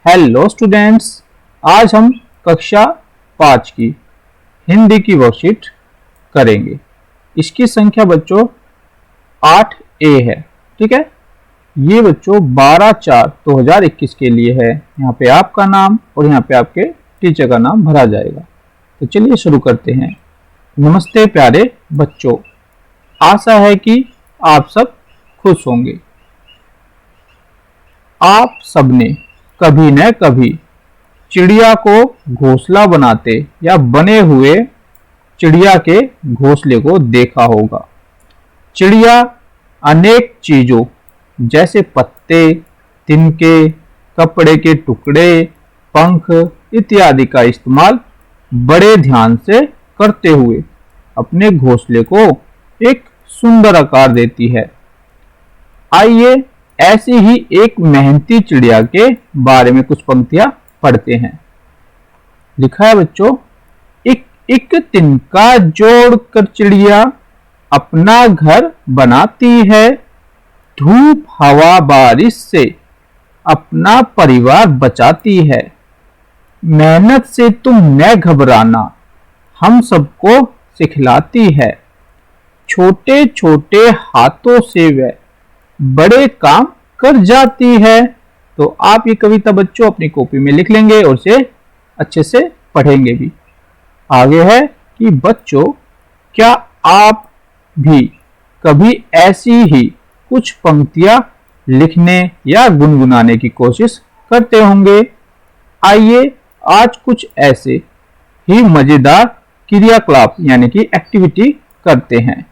Hello students, आज हम कक्षा 5 की हिंदी की वर्कशीट करेंगे। इसकी संख्या बच्चों 8A है। ठीक है, ये बच्चों 12/4/2021 के लिए है। यहाँ पे आपका नाम और यहाँ पे आपके टीचर का नाम भरा जाएगा। तो चलिए शुरू करते हैं। नमस्ते प्यारे बच्चों, आशा है कि आप सब खुश होंगे। आप सबने कभी न कभी चिड़िया को घोंसला बनाते या बने हुए चिड़िया के घोंसले को देखा होगा। चिड़िया अनेक चीजों जैसे पत्ते, तिनके, कपड़े के टुकड़े, पंख इत्यादि का इस्तेमाल बड़े ध्यान से करते हुए अपने घोंसले को एक सुंदर आकार देती है। आइए ऐसी ही एक मेहनती चिड़िया के बारे में कुछ पंक्तियां पढ़ते हैं। लिखा है बच्चों, एक एक तिनका जोड़कर चिड़िया अपना घर बनाती है, धूप हवा बारिश से अपना परिवार बचाती है। मेहनत से तुम न घबराना हम सबको सिखलाती है, छोटे छोटे हाथों से वह बड़े काम कर जाती है। तो आप ये कविता बच्चों अपनी कॉपी में लिख लेंगे और इसे अच्छे से पढ़ेंगे भी। आगे है कि बच्चों, क्या आप भी कभी ऐसी ही कुछ पंक्तियां लिखने या गुनगुनाने की कोशिश करते होंगे? आइए आज कुछ ऐसे ही मजेदार क्रियाकलाप यानी कि एक्टिविटी करते हैं।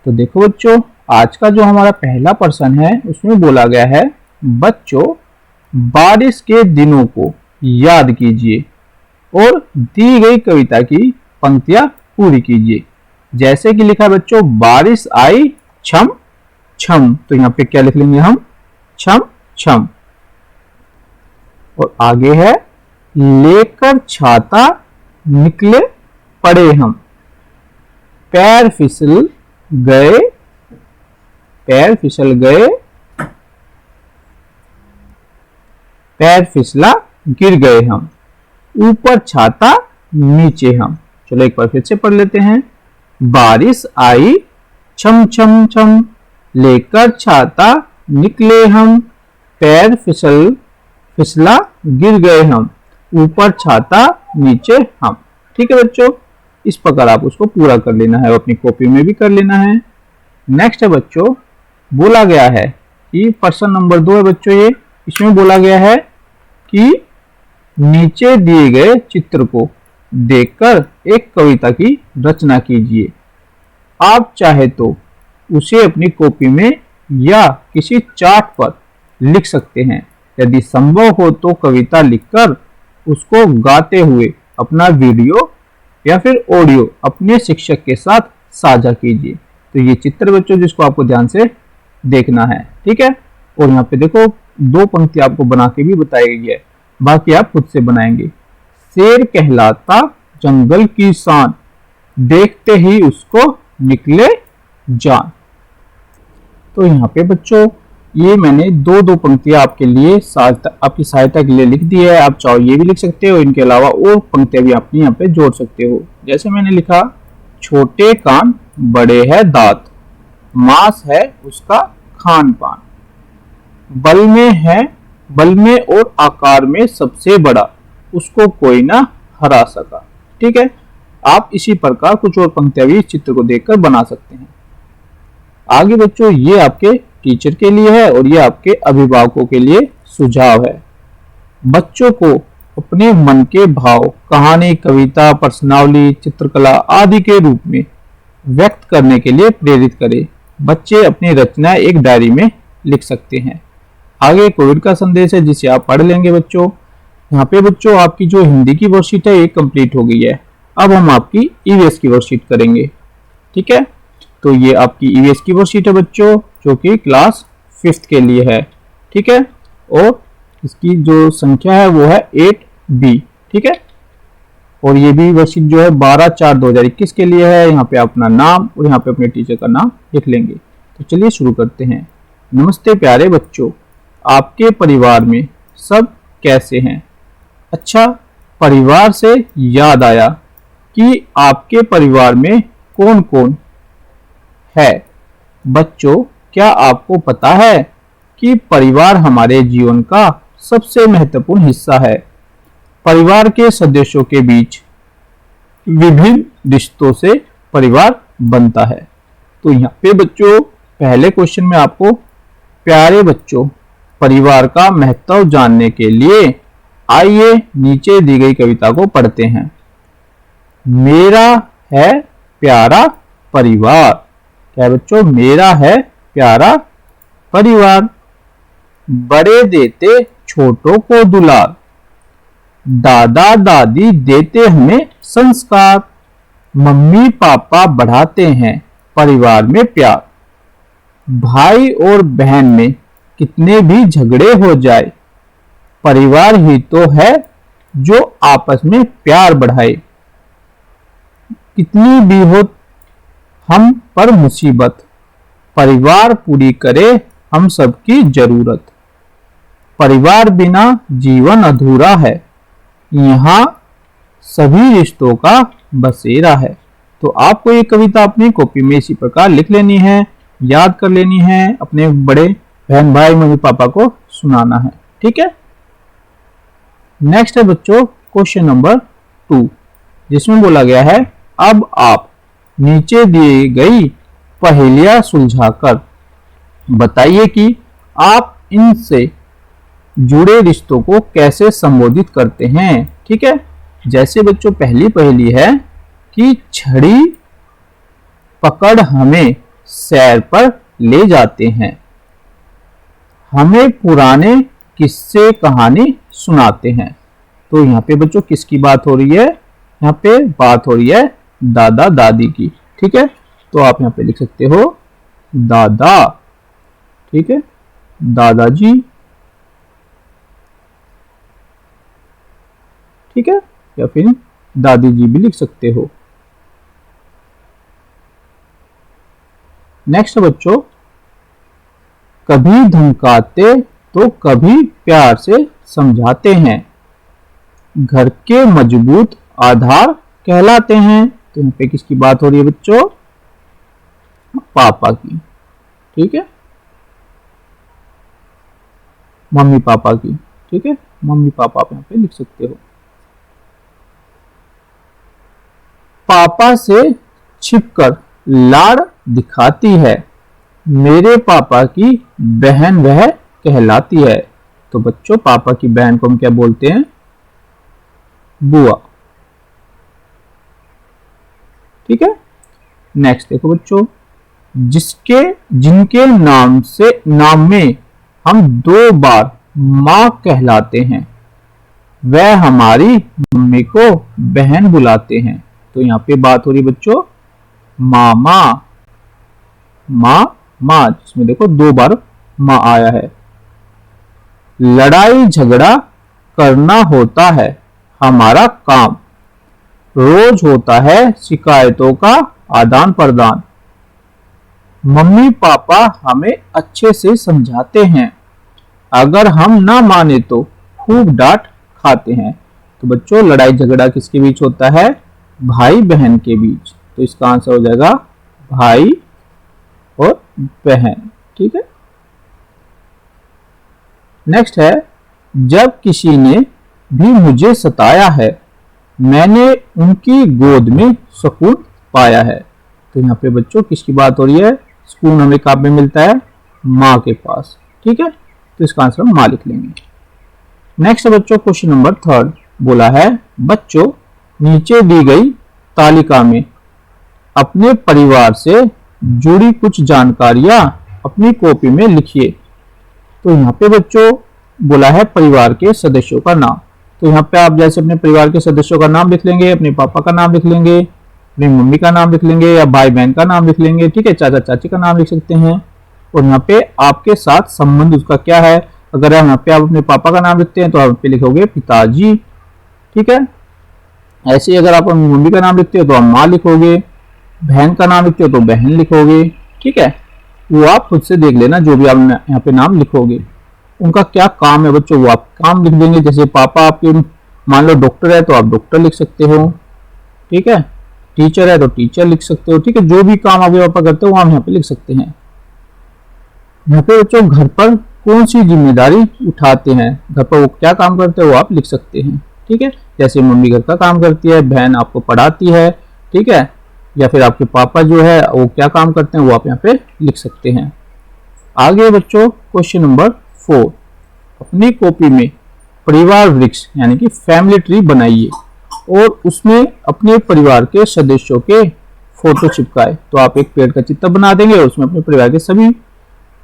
तो देखो बच्चों, आज का जो हमारा पहला प्रश्न है उसमें बोला गया है, बच्चों बारिश के दिनों को याद कीजिए और दी गई कविता की पंक्तियां पूरी कीजिए। जैसे कि लिखा बच्चों, बारिश आई छम छम, तो यहाँ पे क्या लिख लेंगे हम? छम छम। और आगे है, लेकर छाता निकले पड़े हम, पैर फिसल गए, पैर फिसल गए, पैर फिसला गिर गए हम, ऊपर छाता नीचे हम। चलो एक बार फिर से पढ़ लेते हैं। बारिश आई छम छम छम, लेकर छाता निकले हम, पैर फिसला गिर गए हम, ऊपर छाता नीचे हम। ठीक है बच्चों, इस प्रकार आप उसको पूरा कर लेना है, अपनी कॉपी में भी कर लेना है। नेक्स्ट है बच्चों, बोला गया है कि प्रश्न नंबर 2 है बच्चों, ये इसमें बोला गया है कि नीचे दिए गए चित्र को देखकर एक कविता की रचना कीजिए। आप चाहे तो उसे अपनी कॉपी में या किसी चार्ट पर लिख सकते हैं। यदि संभव हो तो कविता लिखकर उसको गाते हुए अपना वीडियो या फिर ऑडियो अपने शिक्षक के साथ साझा कीजिए। तो ये चित्र बच्चों जिसको आपको ध्यान से देखना है। ठीक है, और यहाँ पे देखो 2 पंक्ति आपको बना के भी बताई गई है, बाकी आप खुद से बनाएंगे। शेर कहलाता जंगल की शान, देखते ही उसको निकले जान। तो यहाँ पे बच्चों ये मैंने 2 पंक्तियां आपके लिए आपकी सहायता के लिए लिख दी है। आप चाहो ये भी लिख सकते हो, इनके अलावा और पंक्तियां भी आप यहाँ पे जोड़ सकते हो। जैसे मैंने लिखा, छोटे कान बड़े है दांत, मांस है उसका खान पान, बल में और आकार में सबसे बड़ा, उसको कोई ना हरा सका। ठीक है, आप इसी प्रकार कुछ और पंक्तियां भी इस चित्र को देखकर बना सकते हैं। आगे बच्चों ये आपके टीचर के लिए है और ये आपके अभिभावकों के लिए सुझाव है। बच्चों को अपने मन के भाव कहानी, कविता, प्रश्नावली, चित्रकला आदि के रूप में व्यक्त करने के लिए प्रेरित करें। बच्चे अपनी रचनाएं एक डायरी में लिख सकते हैं। आगे कोविड का संदेश है जिसे आप पढ़ लेंगे बच्चों। यहाँ पे बच्चों आपकी जो हिंदी की वर्कशीट है ये कंप्लीट हो गई है। अब हम आपकी ईवीएस की वर्कशीट करेंगे। ठीक है, तो ये आपकी ईवीएस की वर्कशीट है बच्चों जो कि क्लास 5th के लिए है। ठीक है, और इसकी जो संख्या है वो है 8B। ठीक है, और ये भी वर्कशीट जो है 12/4/2021 के लिए है। यहाँ पे अपना नाम और यहाँ पे अपने टीचर का नाम लिख लेंगे। तो चलिए शुरू करते हैं। नमस्ते प्यारे बच्चों, आपके परिवार में सब कैसे हैं? अच्छा, परिवार से याद आया कि आपके परिवार में कौन कौन है? बच्चों, क्या आपको पता है कि परिवार हमारे जीवन का सबसे महत्वपूर्ण हिस्सा है? परिवार के सदस्यों के बीच विभिन्न रिश्तों से परिवार बनता है। तो यहाँ पे बच्चों पहले क्वेश्चन में आपको प्यारे बच्चों परिवार का महत्व जानने के लिए आइए नीचे दी गई कविता को पढ़ते हैं। मेरा है प्यारा परिवार। क्या बच्चों? मेरा है प्यारा परिवार। बड़े देते छोटों को दुलार, दादा दादी देते हमें संस्कार, मम्मी पापा बढ़ाते हैं परिवार में प्यार। भाई और बहन में कितने भी झगड़े हो जाए, परिवार ही तो है जो आपस में प्यार बढ़ाए। कितनी भी हो हम पर मुसीबत, परिवार पूरी करे हम सबकी जरूरत। परिवार बिना जीवन अधूरा है, यहाँ सभी रिश्तों का बसेरा है। तो आपको ये कविता अपनी कॉपी में इसी प्रकार लिख लेनी है, याद कर लेनी है, अपने बड़े बहन भाई मम्मी पापा को सुनाना है। ठीक है। नेक्स्ट है बच्चों क्वेश्चन नंबर 2, जिसमें बोला गया है अब आप नीचे दी गई पहेलियां सुलझाकर बताइए कि आप इनसे जुड़े रिश्तों को कैसे संबोधित करते हैं। ठीक है। जैसे बच्चों पहली पहेली है कि छड़ी पकड़ हमें सैर पर ले जाते हैं, हमें पुराने किस्से कहानी सुनाते हैं। तो यहाँ पे बच्चों किसकी बात हो रही है? यहाँ पे बात हो रही है दादा दादी की। ठीक है। तो आप यहाँ पे लिख सकते हो दादा। ठीक है, दादाजी। ठीक है, या फिर दादी जी भी लिख सकते हो। नेक्स्ट बच्चों, कभी धमकाते तो कभी प्यार से समझाते हैं, घर के मजबूत आधार कहलाते हैं। तो यहाँ पे किसकी बात हो रही है बच्चों? पापा की। ठीक है, मम्मी पापा की। ठीक है, मम्मी पापा आप यहाँ पे लिख सकते हो। पापा से छिपकर लाड़ दिखाती है, मेरे पापा की बहन वह कहलाती है। तो बच्चों पापा की बहन को हम क्या बोलते हैं? बुआ। ठीक है। नेक्स्ट देखो बच्चों, जिनके नाम में हम 2 बार माँ कहलाते हैं, वह हमारी मम्मी को बहन बुलाते हैं। तो यहाँ पे बात हो रही बच्चों मामा, माँ, जिसमें देखो 2 बार माँ आया है। लड़ाई झगड़ा करना होता है हमारा काम, रोज होता है शिकायतों का आदान प्रदान, मम्मी पापा हमें अच्छे से समझाते हैं, अगर हम ना माने तो खूब डांट खाते हैं। तो बच्चों लड़ाई झगड़ा किसके बीच होता है? भाई बहन के बीच। तो इसका आंसर हो जाएगा भाई और बहन। ठीक है। नेक्स्ट है, जब किसी ने भी मुझे सताया है, मैंने उनकी गोद में सुकून पाया है। तो यहाँ पे बच्चों किसकी बात हो रही है? सुकून हमें कहाँ पे मिलता है? माँ के पास। ठीक है, तो इसका आंसर हम माँ लिख लेंगे। नेक्स्ट बच्चों क्वेश्चन नंबर 3 बोला है बच्चों नीचे दी गई तालिका में अपने परिवार से जुड़ी कुछ जानकारियां अपनी कॉपी में लिखिए। तो यहाँ पे बच्चों बोला है परिवार के सदस्यों का नाम। तो यहाँ पे आप जैसे अपने परिवार के सदस्यों का नाम लिख लेंगे, अपने पापा का नाम लिख लेंगे, अपनी मम्मी का नाम लिख लेंगे या भाई बहन का नाम लिख लेंगे। ठीक है, चाचा चाची का नाम लिख सकते हैं। और यहाँ पे आपके साथ संबंध उसका क्या है? अगर यहाँ पे आप अपने पापा का नाम लिखते हैं तो आप पे लिखोगे पिताजी। ठीक है, ऐसे ही अगर आप अपनी मम्मी का नाम लिखते हो तो आप माँ लिखोगे, बहन का नाम लिखते हो तो बहन लिखोगे। ठीक है, वो आप खुद से देख लेना जो भी आप यहाँ पे नाम लिखोगे। उनका क्या काम है बच्चों, वो आप काम लिख देंगे। जैसे पापा आपके मान लो डॉक्टर है तो आप डॉक्टर लिख सकते हो, ठीक है। टीचर है तो टीचर लिख सकते हो, ठीक है। जो भी काम आपके पापा करते हो वो आप यहाँ पे लिख सकते हैं। यहाँ पे बच्चों घर पर कौन सी जिम्मेदारी उठाते हैं, घर पर वो क्या काम करते हैं वो आप लिख सकते हैं, ठीक है। जैसे मम्मी घर का काम करती है, बहन आपको पढ़ाती है, ठीक है। या फिर आपके पापा जो है वो क्या काम करते हैं वो आप यहाँ पे लिख सकते हैं। आगे बच्चों क्वेश्चन नंबर 4, अपनी कॉपी में परिवार वृक्ष यानी कि फैमिली ट्री बनाइए और उसमें अपने परिवार के सदस्यों के फोटो चिपकाए। तो आप एक पेड़ का चित्र बना देंगे और उसमें अपने परिवार के सभी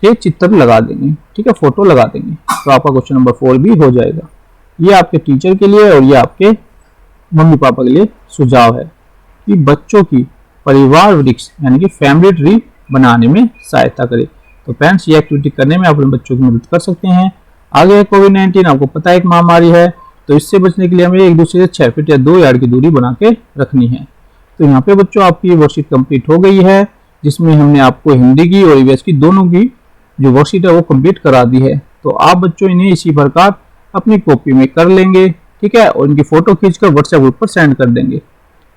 के चित्र लगा देंगे, ठीक है, फोटो लगा देंगे। तो आपका क्वेश्चन नंबर 4 भी हो जाएगा। ये आपके टीचर के लिए और ये आपके मम्मी पापा के लिए सुझाव है कि बच्चों की परिवार वृक्ष यानी कि फैमिली ट्री बनाने में सहायता करें। तो फ्रेंड्स ये एक्टिविटी करने में आप अपने बच्चों की मदद कर सकते हैं। आगे कोविड-19 आपको पता है एक महामारी है, तो इससे बचने के लिए हमें एक दूसरे से 6 फीट या 2 यार्ड की दूरी बना के रखनी है। तो यहाँ पे बच्चों आपकी वर्कशीट कंप्लीट हो गई है, जिसमें हमने आपको हिंदी की और ईवीएस की दोनों की जो वर्कशीट है वो कंप्लीट करा दी है। तो आप बच्चों इन्हें इसी प्रकार अपनी कॉपी में कर लेंगे, ठीक है, और इनकी फोटो खींचकर व्हाट्सएप ग्रुप पर सेंड कर देंगे।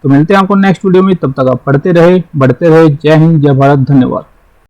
तो मिलते हैं आपको नेक्स्ट वीडियो में, तब तक आप पढ़ते रहे, बढ़ते रहे। जय हिंद, जय भारत, धन्यवाद।